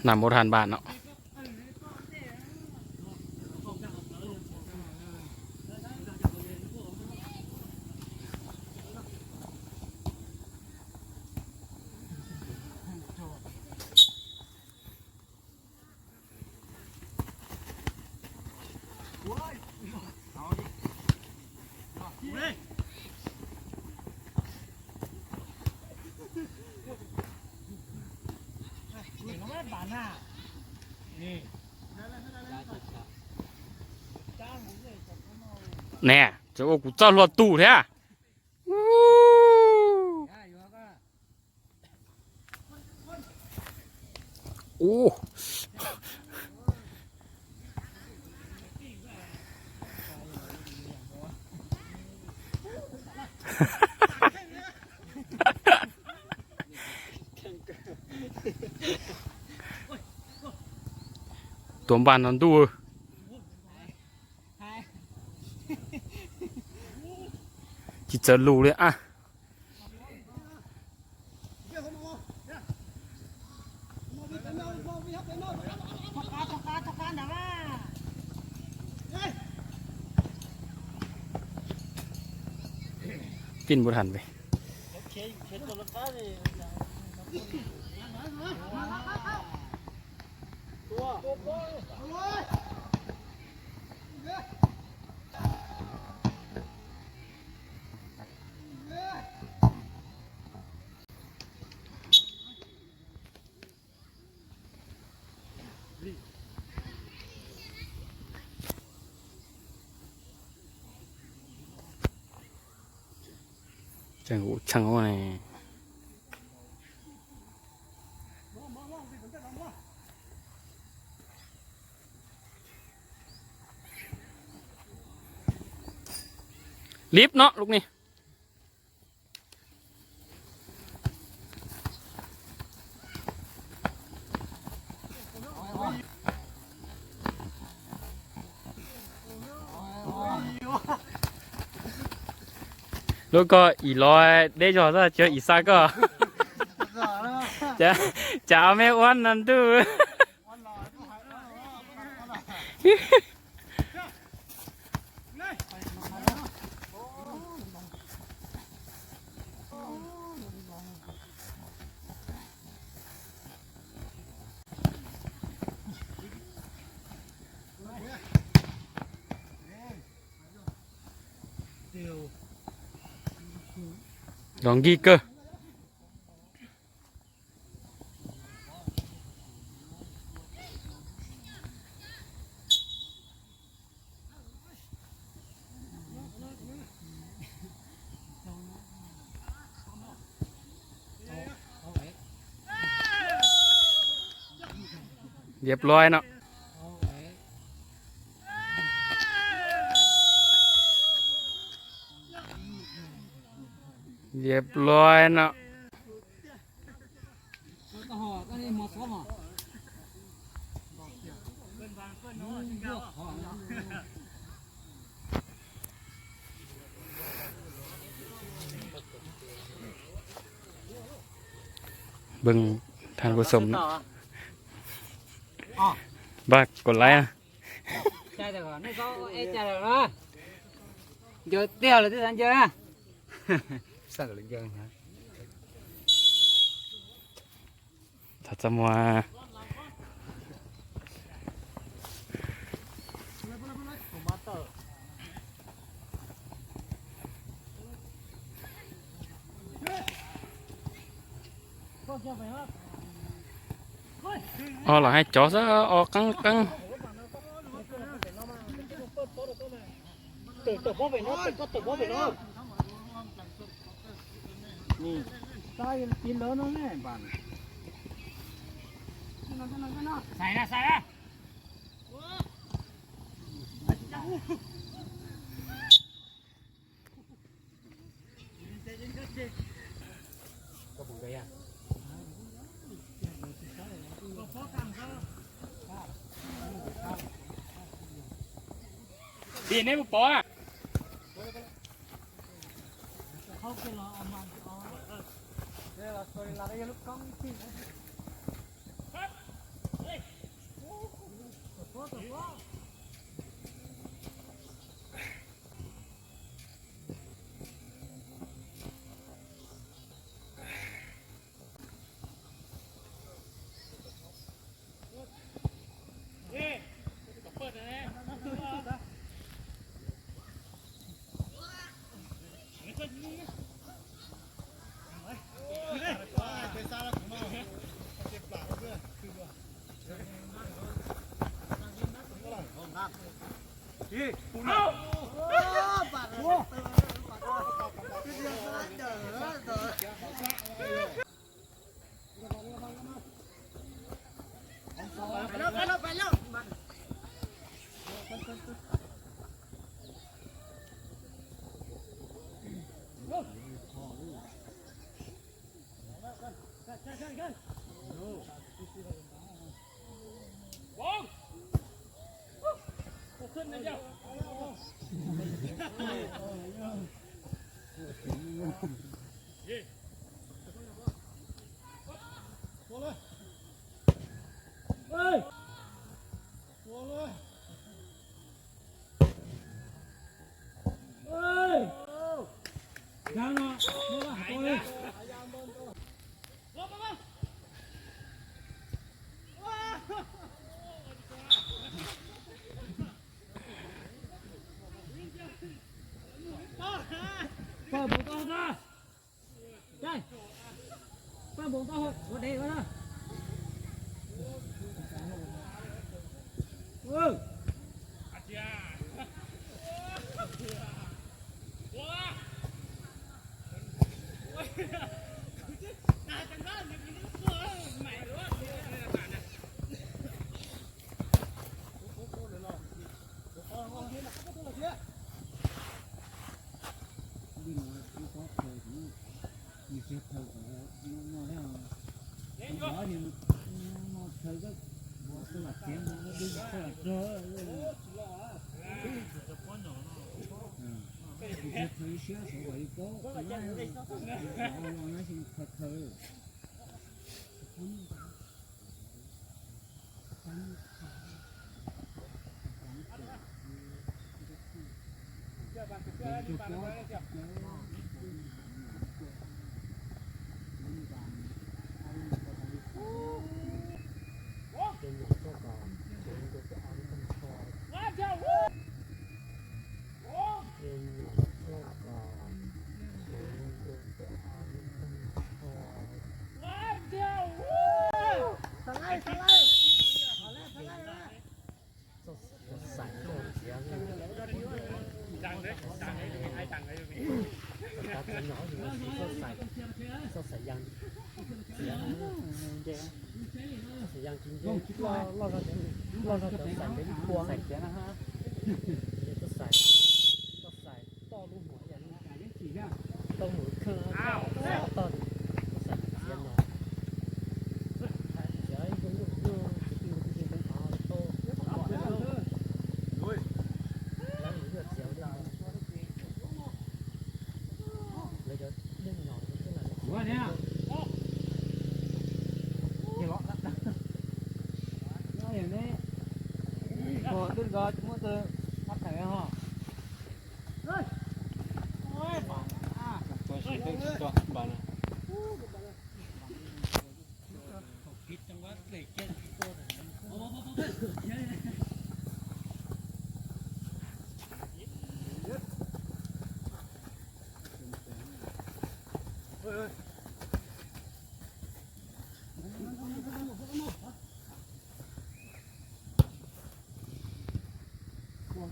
นำโบราณบ้านเนาะแน่จะโอ้กูเจ้ารถตู้แท้โอ้ตัวบ้านนั่นตู้จิจะรู้เลยอ่ะปินบุทันไปจังหูช่างว่าไงลิฟต์เนาะลูกนี่แล้วก็อีร้อยได้จอดแล้วเจออีซ่าก็จะเอาไม่อ้วนนั่นตู้ดองกี้เกอร์เรียบร้อยเนาะเรียบร้อยเนาะเบิ่งทานผสมบ้ากดไลค์อ่ะใช่แต่ก่อนนี่ก็เอ๊ะใช่แล้วนะเดี๋ยวเตี้ยวเลยที่สันเจอสั่งเลยเจอฮะถ้าจะมาอ๋อเหรอให้จอซะออกกังตัวพ่อไปนอกก็ตัวพ่อไปนอกนี่ตายกินแล้วน้องแม่บ้านใส่ละก็บุกไปอ่ะ ตีนให้ปุ๊บปอ เขาเป็นเราเอามันเอาเดี๋ยวเราเคยเราได้ลูกกล้องที่ ba bộ to ra đây ba bộ to ở đây đó ừ lo ra tới sạch đến cuồng sạch thế na haก็ใส่ต่อลูกหัวอย่างนี้ต้องหมุนเครื่องต้นใส่เสียงหน่อยเดี๋ยวให้คุณลูกดูจะเป็นอ๋อโตแล้วหนูเลือดเสียวด้วยเลยจะเล่นหน่อยเท่าไหร่ว่าเนี่ยอย่างนี้พอขึ้นก็มุดตัวพักแถวห่อเฮ้ยโอ้ยบ้าตัวชิ้นตัวบ้านะคิดจังว่าเด็กเจ็ดตัวโอ้โ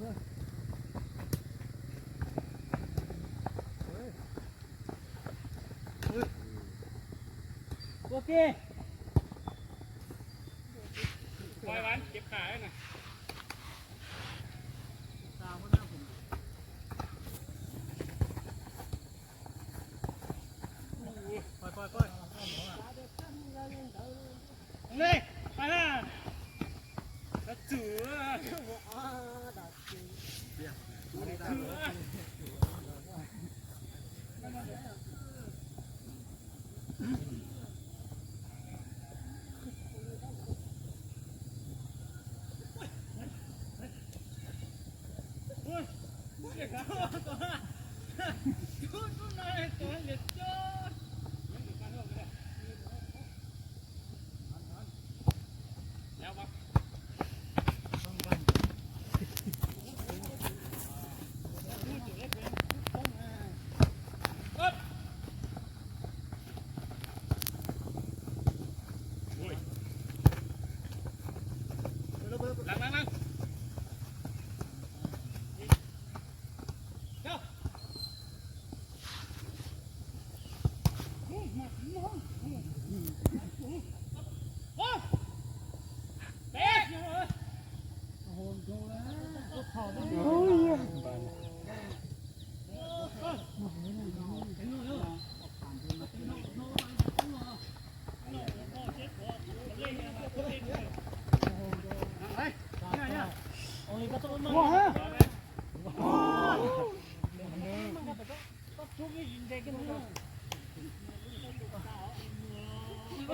หโอเคปล่อยวันเก็บขาไว้หน่อยปล่อยนี่ไปละจืด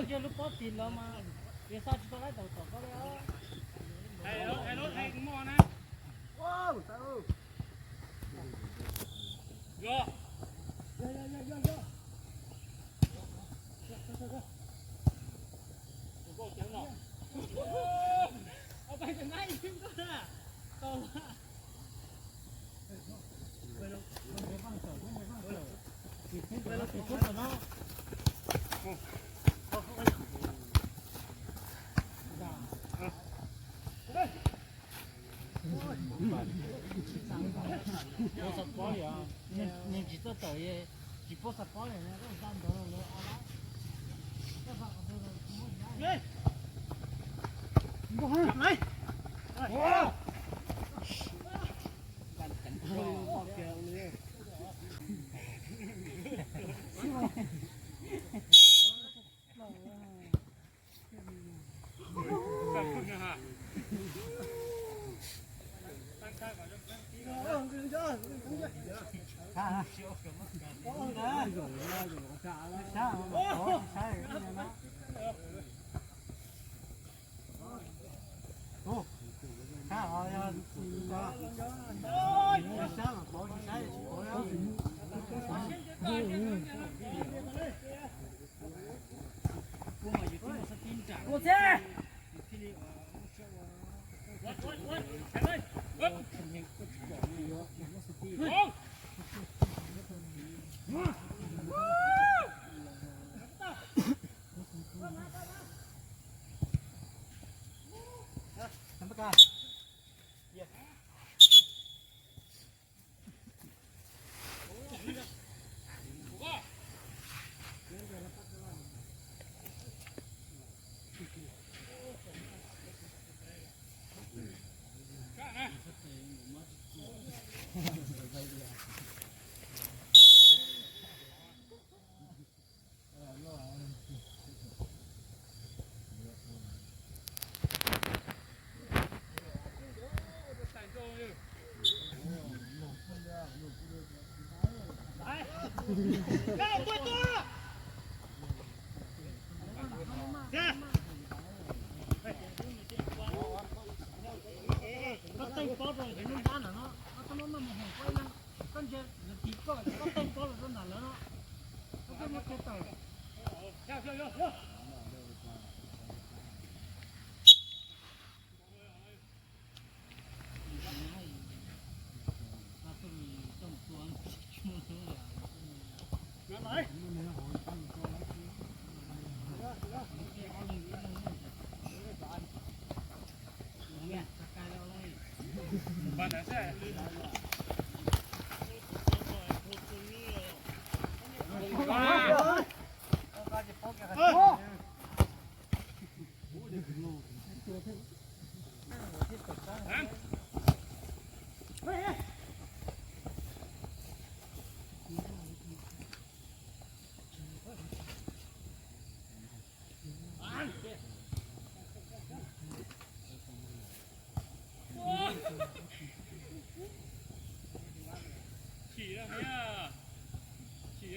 Giờ lúc có tiền là mà bây giờ chúng ta lấy đầu có đấy. Ai lốt hay cũng mò nè. Wow, sao? Go. Go chém nó. Ở bên trên này không có nè. To quá. Nên chỉ tới tới chỉ có sắp có này nó đang đó nó ở Đi. Go ha. Này. Wow.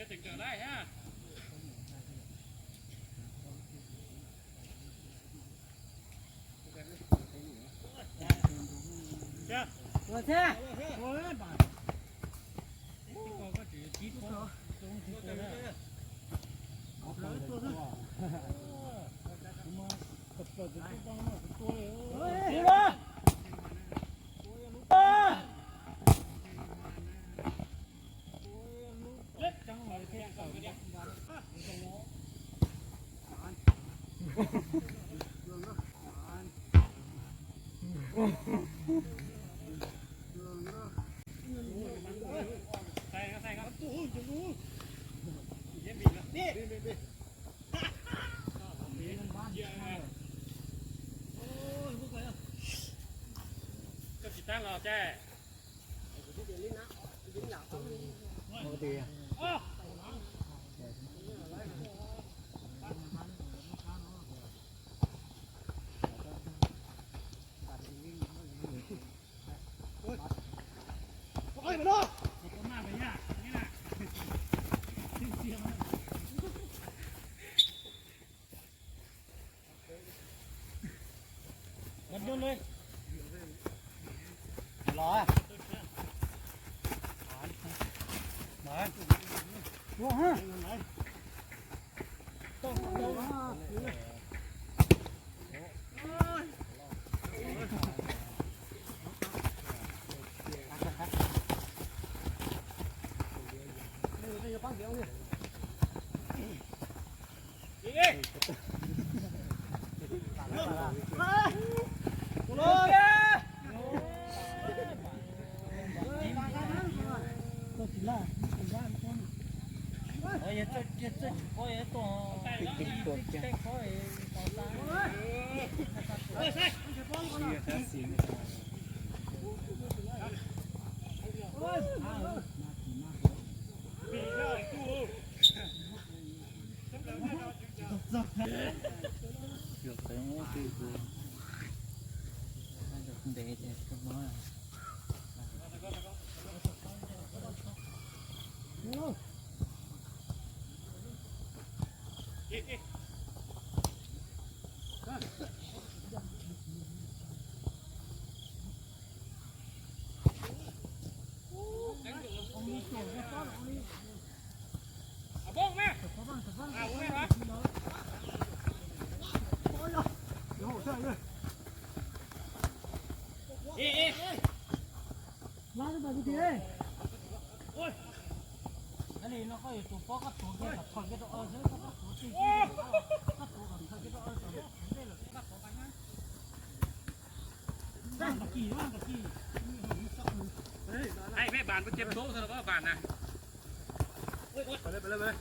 也整个来哈。行，我去，我来吧。这个我只提出东西过来。好，坐上。什么？这帮那是多的。行吧。啊！ตั้งรอแจ้ปกติอ่ะโอ้ยมาดูผมมาไปเนี่ยนี่นะมันยุ่งเลยรอมาโอ้ฮะต้องบ้งแม่เอาแม่วะมาดูแบบนี้เลยอันนี้เราก็อยู่ตัวป้อกับตัวเดียวกับคนก็ต้องเอาเยอะกับตัวที่กับตัวกับคนก็ต้องเอาตัวได้หรอกับตัวกันนะได้ตะกี้ว่างตะกี้ไอ้แม่บานมันเจ็บโซ่ซะแล้วว่าบานนะไปเลยไปเลยไปเลย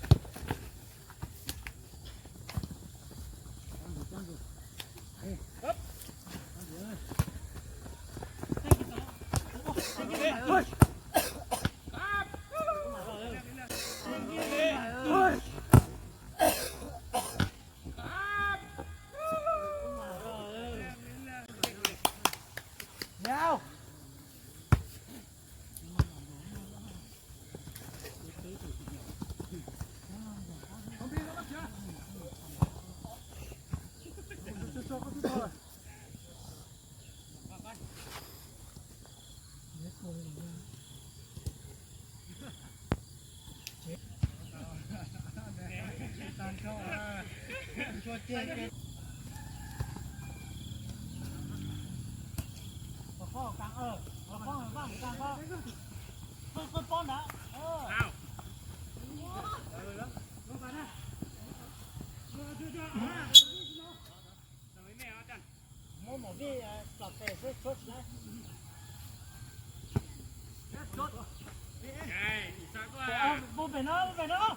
ข้อกลางข้อบ้างกลางก็ต้นป้อนนะอ้าวลงไปนะทำไมแม่เอาจันโมโมนี่ปรับแต่ชดนะไอ้อีสักว่าบุบไปเนาะบุบไปเนาะ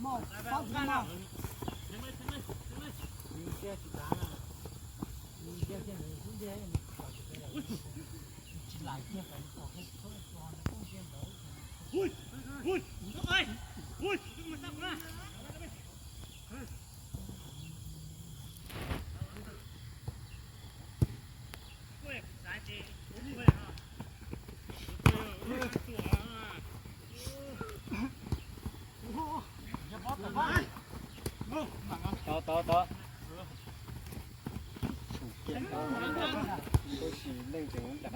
หม้อข้าวกันอ่ะมีเจ้าสิบล้านอ่ะมีเจ้าเจ้าหนึ่งคุณเจ้าหลายเจ้าไปต่อให้เขาตอนต้องเจ้าเดี๋ยวอุ้ยมันสักนะ đó tôi chỉ lên tiếng đã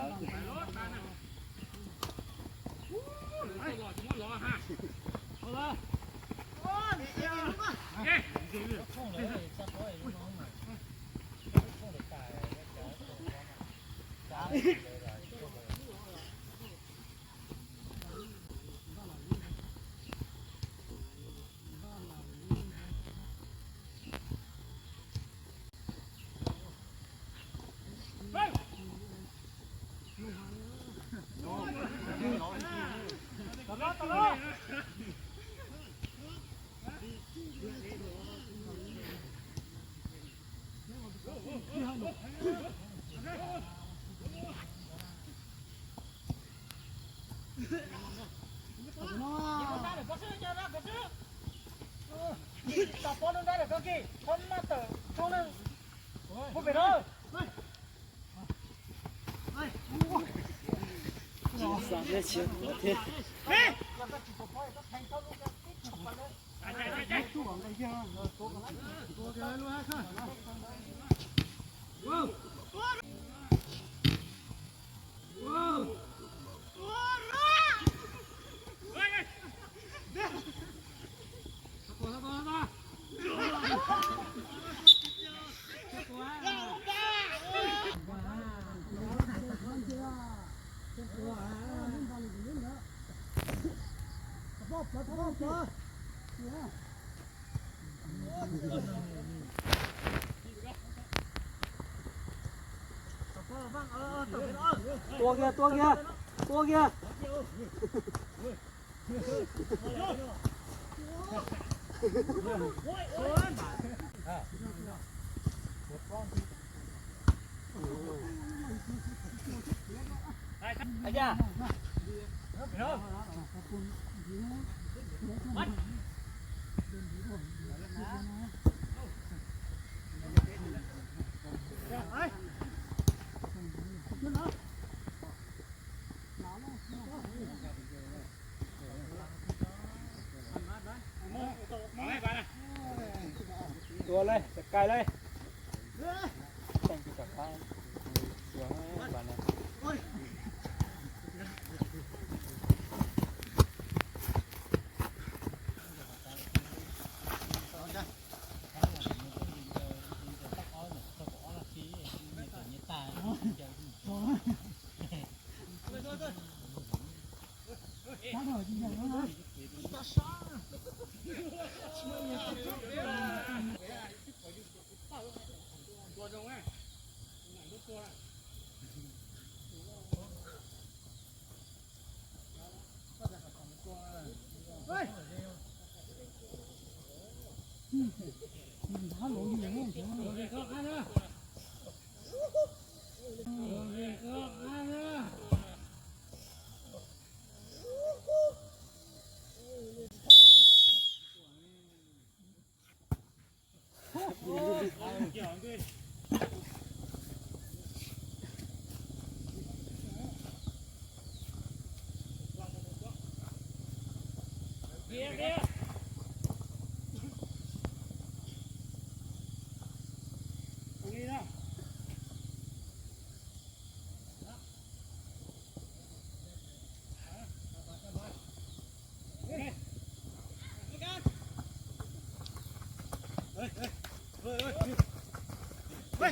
tua kia tua kia tua kia anh nha tua lên cài lên thành cái cả tay xuống bạn này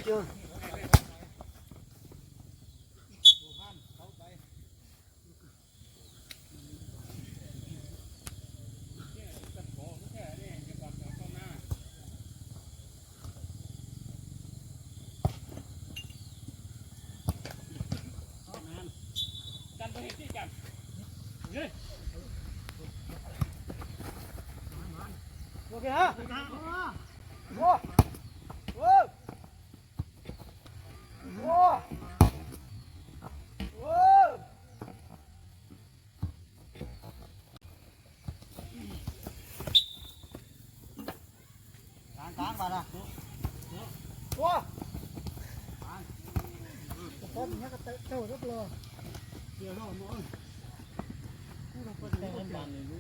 chưa ok hả vô vô vô vô cán vào nè vô con nhắc cái tàu rất lo nhiều đâu mà ơi con bàn này luôn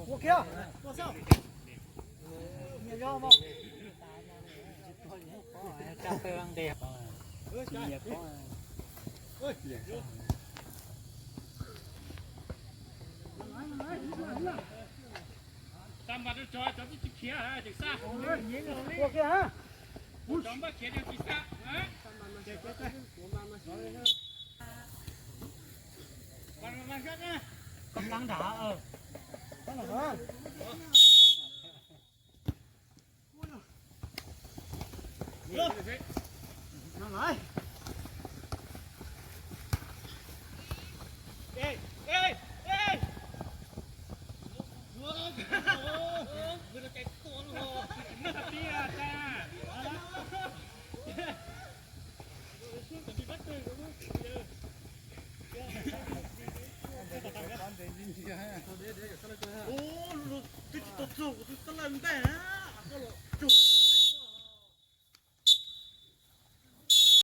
我靠！我操！你要吗？Cà phê ăn đẹp. Nhiều có. Tạm bắt cho cho cái kia ha, được sao?我靠啊！ Tạm bắt kia được sao? Hả? Bạn khác nha. Cầm nắng đá Nắng đá. Nắng lại. Ê, ê, ê. Vừa được cái tổ luôn. Nó tập đi à cha. Bị bắt rồi đúng không? Ô, tôi làm tay hả?